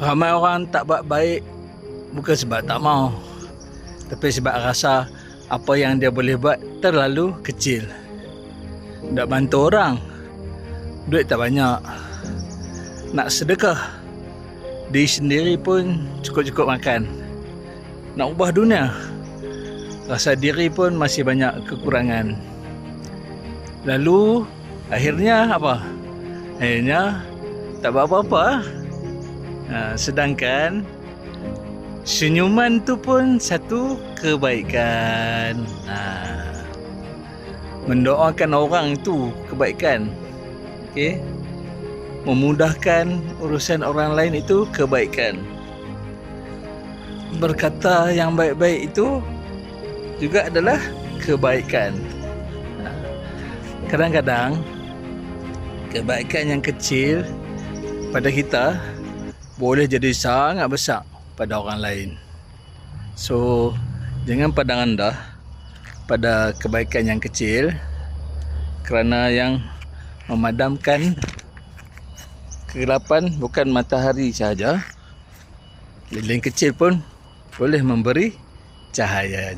Ramai orang tak buat baik bukan sebab tak mau, tapi sebab rasa apa yang dia boleh buat terlalu kecil. Tak bantu orang, duit tak banyak. Nak sedekah, diri sendiri pun cukup-cukup makan. Nak ubah dunia, rasa diri pun masih banyak kekurangan. Lalu akhirnya apa? Akhirnya tak buat apa-apa. Sedangkan senyuman tu pun satu kebaikan. Mendoakan orang tu kebaikan. Okey. Memudahkan urusan orang lain itu kebaikan. Berkata yang baik-baik itu juga adalah kebaikan. Kadang-kadang kebaikan yang kecil pada kita boleh jadi sangat besar pada orang lain. So, jangan pandang rendah pada kebaikan yang kecil, kerana yang memadamkan kegelapan bukan matahari sahaja, lilin kecil pun boleh memberi cahaya.